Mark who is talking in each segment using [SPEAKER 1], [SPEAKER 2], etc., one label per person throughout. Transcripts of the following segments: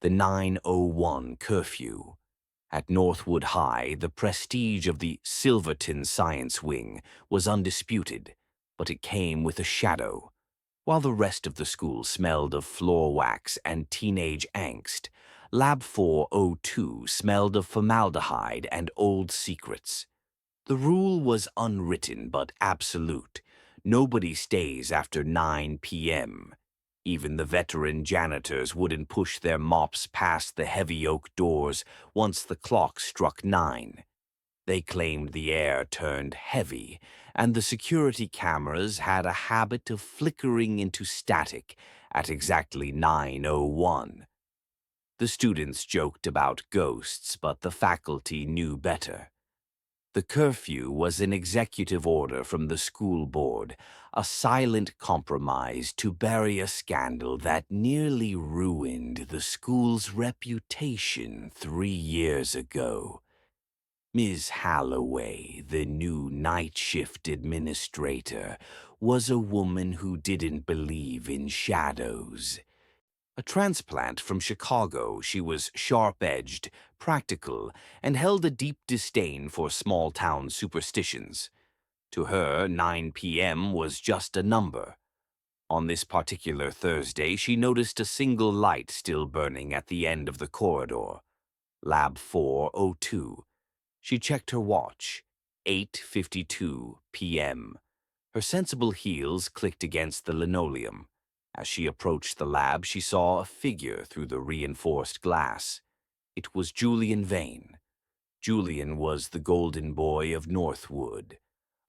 [SPEAKER 1] the 9:01 curfew. At Northwood High, the prestige of the Silverton Science Wing was undisputed, but it came with a shadow. While the rest of the school smelled of floor wax and teenage angst, Lab 402 smelled of formaldehyde and old secrets. The rule was unwritten but absolute. Nobody stays after 9 p.m. Even the veteran janitors wouldn't push their mops past the heavy oak doors once the clock struck 9. They claimed the air turned heavy, and the security cameras had a habit of flickering into static at exactly 9:01. The students joked about ghosts, but the faculty knew better. The curfew was an executive order from the school board, a silent compromise to bury a scandal that nearly ruined the school's reputation 3 years ago. Ms. Halloway, the new night shift administrator, was a woman who didn't believe in shadows. A transplant from Chicago, she was sharp-edged, practical, and held a deep disdain for small-town superstitions. To her, 9 p.m. was just a number. On this particular Thursday, she noticed a single light still burning at the end of the corridor. Lab 402. She checked her watch. 8:52 p.m. Her sensible heels clicked against the linoleum. As she approached the lab, she saw a figure through the reinforced glass. It was Julian Vane. Julian was the golden boy of Northwood,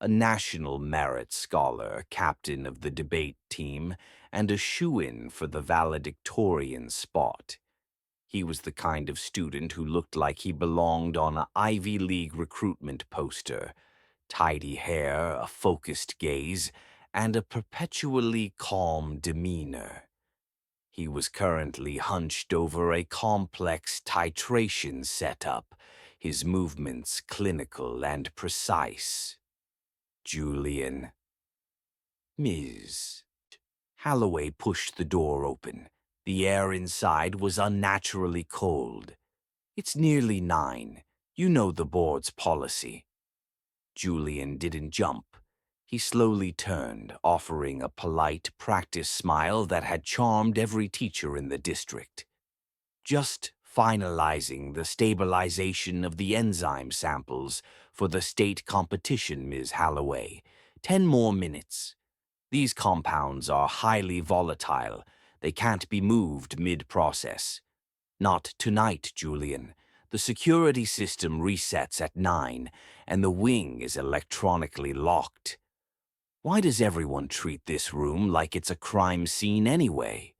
[SPEAKER 1] a national merit scholar, captain of the debate team, and a shoo-in for the valedictorian spot. He was the kind of student who looked like he belonged on an Ivy League recruitment poster. Tidy hair, a focused gaze, and a perpetually calm demeanor. He was currently hunched over a complex titration setup, his movements clinical and precise. Julian. Ms. Halloway pushed the door open. The air inside was unnaturally cold. It's nearly 9. You know the board's policy. Julian didn't jump. He slowly turned, offering a polite practice smile that had charmed every teacher in the district. Just finalizing the stabilization of the enzyme samples for the state competition, Ms. Halloway. 10 more minutes. These compounds are highly volatile. They can't be moved mid-process. Not tonight, Julian. The security system resets at 9, and the wing is electronically locked. Why does everyone treat this room like it's a crime scene anyway?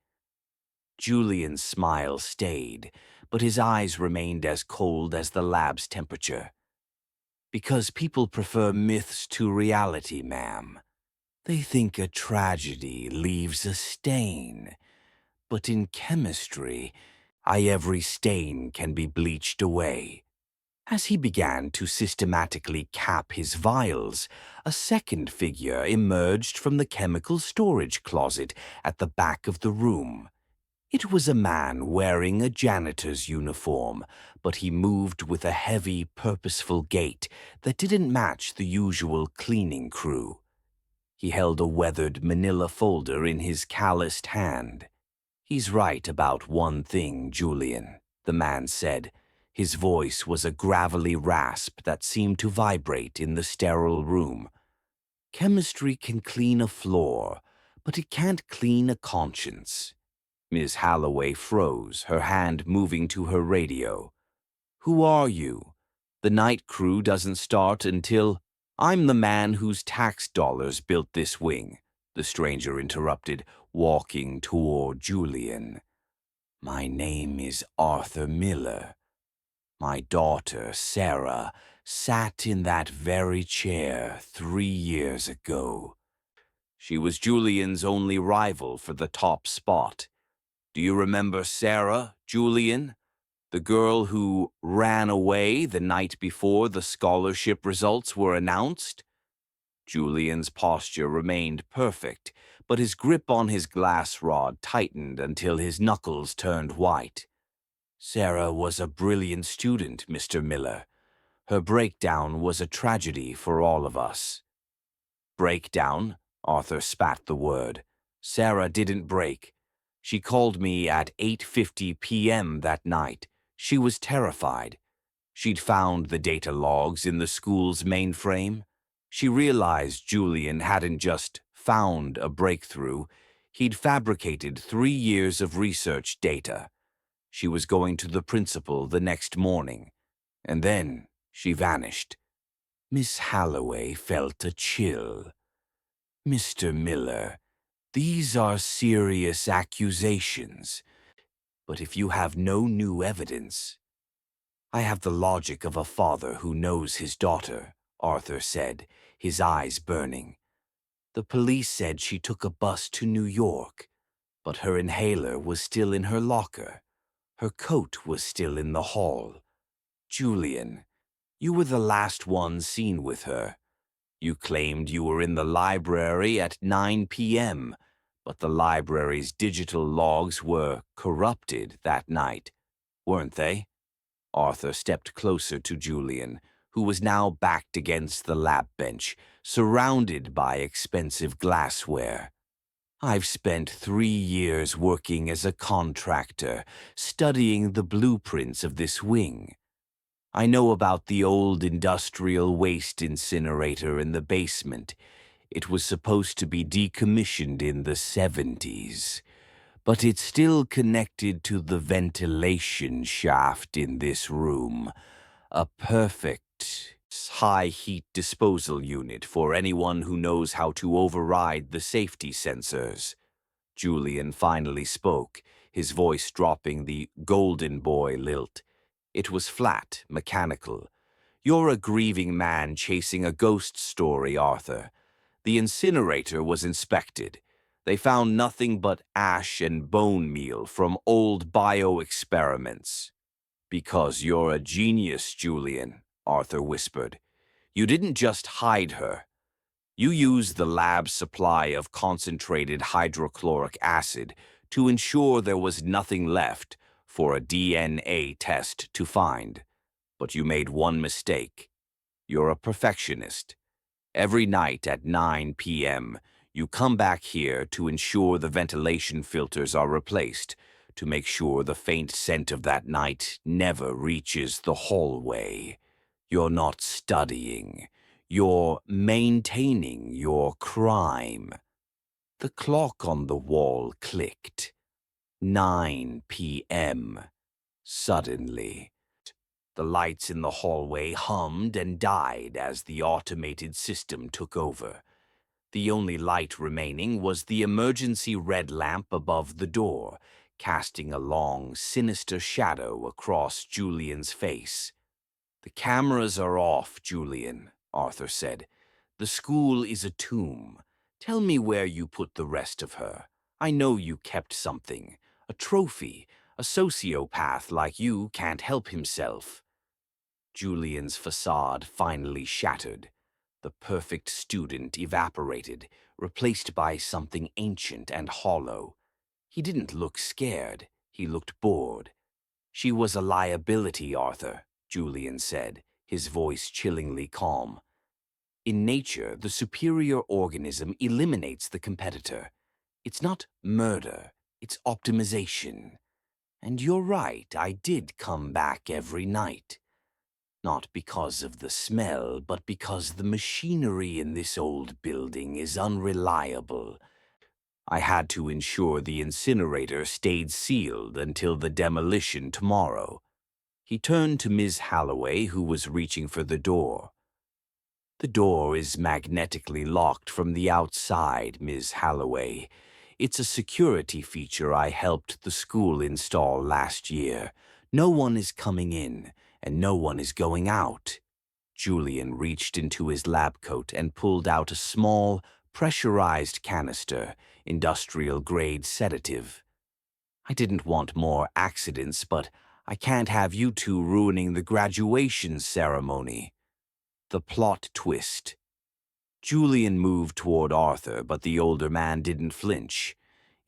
[SPEAKER 1] Julian's smile stayed, but his eyes remained as cold as the lab's temperature. Because people prefer myths to reality, ma'am. They think a tragedy leaves a stain. But in chemistry, every stain can be bleached away. As he began to systematically cap his vials, a second figure emerged from the chemical storage closet at the back of the room. It was a man wearing a janitor's uniform, but he moved with a heavy, purposeful gait that didn't match the usual cleaning crew. He held a weathered manila folder in his calloused hand. "He's right about one thing, Julian," the man said. His voice was a gravelly rasp that seemed to vibrate in the sterile room. "Chemistry can clean a floor, but it can't clean a conscience." Ms. Halloway froze, her hand moving to her radio. "Who are you? The night crew doesn't start until—" "I'm the man whose tax dollars built this wing," the stranger interrupted, walking toward Julian. "My name is Arthur Miller. My daughter, Sarah, sat in that very chair 3 years ago. She was Julian's only rival for the top spot. Do you remember Sarah, Julian? The girl who ran away the night before the scholarship results were announced?" Julian's posture remained perfect, but his grip on his glass rod tightened until his knuckles turned white. Sarah was a brilliant student, Mr. Miller. Her breakdown was a tragedy for all of us. Breakdown? Arthur spat the word. Sarah didn't break. She called me at 8:50 p.m. that night. She was terrified. She'd found the data logs in the school's mainframe. She realized Julian hadn't just found a breakthrough. He'd fabricated 3 years of research data. She was going to the principal the next morning, and then she vanished. Miss Holloway felt a chill. Mr. Miller, these are serious accusations, but if you have no new evidence— I have the logic of a father who knows his daughter, Arthur said, his eyes burning. The police said she took a bus to New York, but her inhaler was still in her locker. Her coat was still in the hall. Julian, you were the last one seen with her. You claimed you were in the library at 9 p.m., but the library's digital logs were corrupted that night, weren't they? Arthur stepped closer to Julian, who was now backed against the lab bench, surrounded by expensive glassware. I've spent 3 years working as a contractor, studying the blueprints of this wing. I know about the old industrial waste incinerator in the basement. It was supposed to be decommissioned in the 70s, but it's still connected to the ventilation shaft in this room. A perfect high-heat disposal unit for anyone who knows how to override the safety sensors. Julian finally spoke, his voice dropping the golden boy lilt. It was flat, mechanical. You're a grieving man chasing a ghost story, Arthur. The incinerator was inspected. They found nothing but ash and bone meal from old bio-experiments. Because you're a genius, Julian, Arthur whispered. You didn't just hide her. You used the lab's supply of concentrated hydrochloric acid to ensure there was nothing left for a DNA test to find. But you made one mistake. You're a perfectionist. Every night at 9 p.m., you come back here to ensure the ventilation filters are replaced, to make sure the faint scent of that night never reaches the hallway. You're not studying. You're maintaining your crime. The clock on the wall clicked. 9 p.m. Suddenly, the lights in the hallway hummed and died as the automated system took over. The only light remaining was the emergency red lamp above the door, casting a long, sinister shadow across Julian's face. The cameras are off, Julian, Arthur said. The school is a tomb. Tell me where you put the rest of her. I know you kept something. A trophy. A sociopath like you can't help himself. Julian's facade finally shattered. The perfect student evaporated, replaced by something ancient and hollow. He didn't look scared. He looked bored. She was a liability, Arthur, Julian said, his voice chillingly calm. In nature, the superior organism eliminates the competitor. It's not murder, it's optimization. And you're right, I did come back every night. Not because of the smell, but because the machinery in this old building is unreliable. I had to ensure the incinerator stayed sealed until the demolition tomorrow. He turned to Ms. Holloway, who was reaching for the door. The door is magnetically locked from the outside, Ms. Holloway. It's a security feature I helped the school install last year. No one is coming in, and no one is going out. Julian reached into his lab coat and pulled out a small, pressurized canister, industrial-grade sedative. I didn't want more accidents, but I can't have you two ruining the graduation ceremony. The plot twist. Julian moved toward Arthur, but the older man didn't flinch.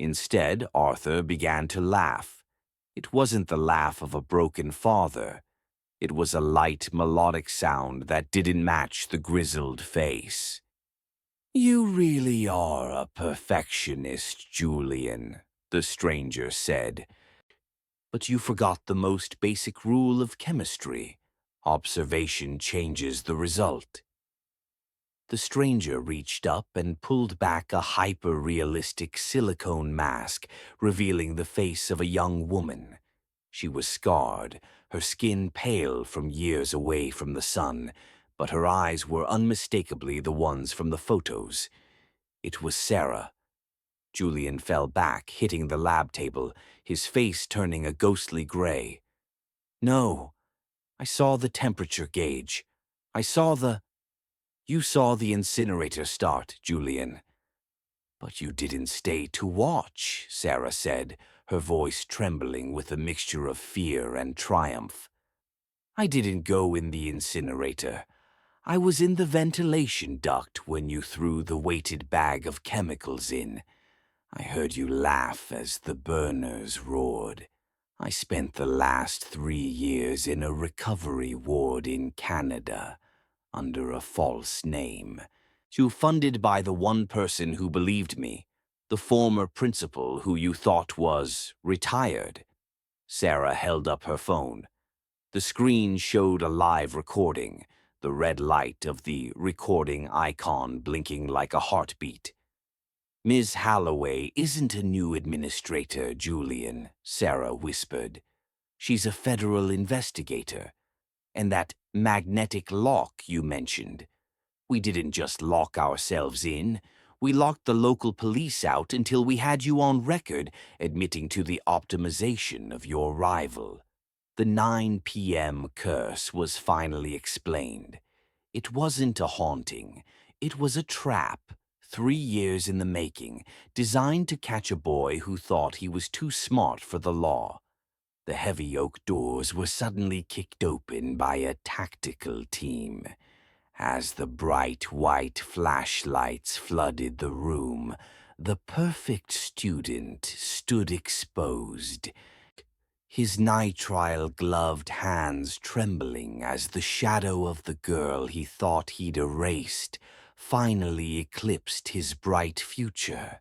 [SPEAKER 1] Instead, Arthur began to laugh. It wasn't the laugh of a broken father. It was a light, melodic sound that didn't match the grizzled face. "You really are a perfectionist, Julian," the stranger said. "But you forgot the most basic rule of chemistry. Observation changes the result." The stranger reached up and pulled back a hyper-realistic silicone mask, revealing the face of a young woman. She was scarred, her skin pale from years away from the sun, but her eyes were unmistakably the ones from the photos. It was Sarah. Julian fell back, hitting the lab table, his face turning a ghostly gray. "No, I saw the temperature gauge. I saw the—" "You saw the incinerator start, Julian." "But you didn't stay to watch," Sarah said, her voice trembling with a mixture of fear and triumph. "I didn't go in the incinerator. I was in the ventilation duct when you threw the weighted bag of chemicals in. I heard you laugh as the burners roared. I spent the last 3 years in a recovery ward in Canada, under a false name. You funded by the one person who believed me, the former principal who you thought was retired." Sarah held up her phone. The screen showed a live recording, the red light of the recording icon blinking like a heartbeat. "Ms. Holloway isn't a new administrator, Julian," Sarah whispered. "She's a federal investigator. And that magnetic lock you mentioned. We didn't just lock ourselves in. We locked the local police out until we had you on record admitting to the optimization of your rival." The 9 p.m. curse was finally explained. It wasn't a haunting. It was a trap, 3 years in the making, designed to catch a boy who thought he was too smart for the law. The heavy oak doors were suddenly kicked open by a tactical team. As the bright white flashlights flooded the room, the perfect student stood exposed, his nitrile-gloved hands trembling as the shadow of the girl he thought he'd erased finally eclipsed his bright future.